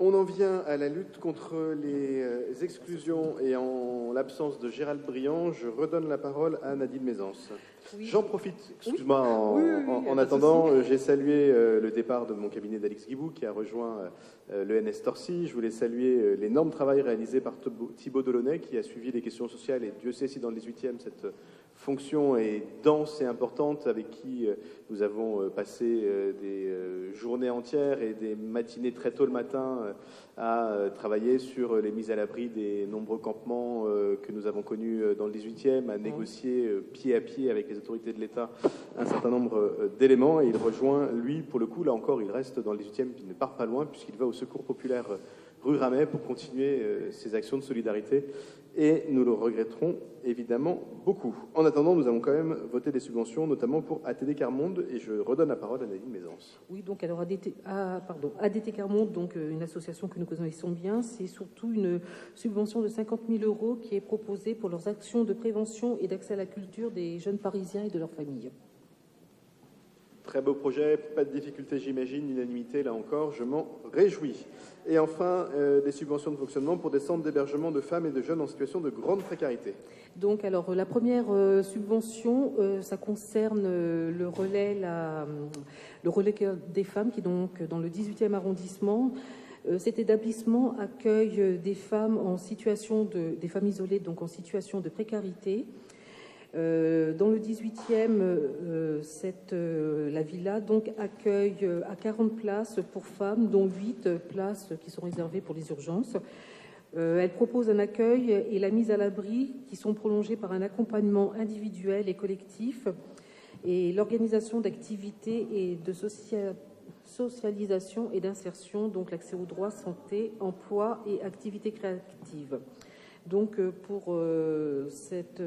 On en vient à la lutte contre les exclusions et en l'absence de Gérald Briand, je redonne la parole à Nadine Mézance. Oui. J'en profite, excuse-moi, en attendant, j'ai salué le départ de mon cabinet d'Alix Guibou qui a rejoint l'ENS Torcy. Je voulais saluer l'énorme travail réalisé par Thibaut Delaunay qui a suivi les questions sociales et Dieu sait si dans le 18e cette fonction est dense et importante, avec qui nous avons passé des journées entières et des matinées très tôt le matin à travailler sur les mises à l'abri des nombreux campements que nous avons connus dans le 18e, à négocier pied à pied avec les autorités de l'État un certain nombre d'éléments. Et il rejoint, lui, pour le coup, là encore, il reste dans le 18e, il ne part pas loin, puisqu'il va au Secours populaire rue Ramet pour continuer ses actions de solidarité. Et nous le regretterons évidemment beaucoup. En attendant, nous avons quand même voté des subventions, notamment pour ATD Carmonde, et je redonne la parole à Nadine Mézance. Oui, donc alors ADT Carmonde, donc une association que nous connaissons bien, c'est surtout une subvention de 50 000 € qui est proposée pour leurs actions de prévention et d'accès à la culture des jeunes Parisiens et de leurs familles. Très beau projet, pas de difficulté j'imagine, l'unanimité là encore, je m'en réjouis. Et enfin, des subventions de fonctionnement pour des centres d'hébergement de femmes et de jeunes en situation de grande précarité. Donc alors la première subvention, ça concerne le relais des femmes qui est donc dans le 18e arrondissement. Cet établissement accueille des femmes des femmes isolées, donc en situation de précarité. Dans le 18e, la villa donc accueille à 40 places pour femmes, dont 8 places qui sont réservées pour les urgences. Elle propose un accueil et la mise à l'abri qui sont prolongées par un accompagnement individuel et collectif et l'organisation d'activités et de socialisation et d'insertion, donc l'accès aux droits, santé, emploi et activités créatives. Donc, pour cette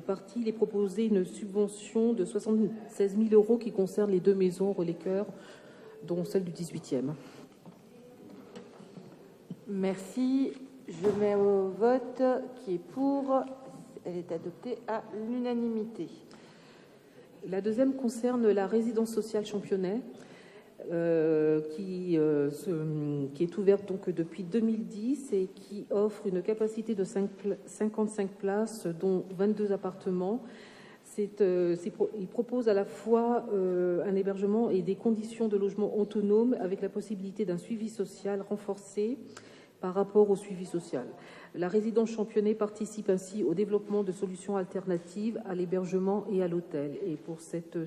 partie, il est proposé une subvention de 76 000 € qui concerne les 2 maisons Relais Cœur, dont celle du 18e. Merci. Je mets au vote qui est pour. Elle est adoptée à l'unanimité. La deuxième concerne la résidence sociale Championnet. Qui est ouverte donc depuis 2010 et qui offre une capacité de 55 places, dont 22 appartements. Il propose à la fois un hébergement et des conditions de logement autonomes avec la possibilité d'un suivi social renforcé par rapport au suivi social. La résidence Championnet participe ainsi au développement de solutions alternatives à l'hébergement et à l'hôtel. Et pour cette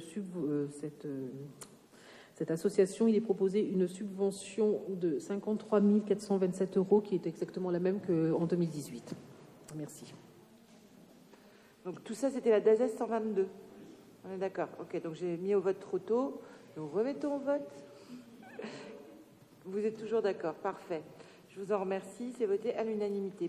association, il est proposé une subvention de 53 427 € qui est exactement la même qu'en 2018. Merci. Donc tout ça, c'était la DASES 122. On est d'accord. Ok, donc j'ai mis au vote trop tôt. Nous remettons au vote. Vous êtes toujours d'accord. Parfait. Je vous en remercie. C'est voté à l'unanimité.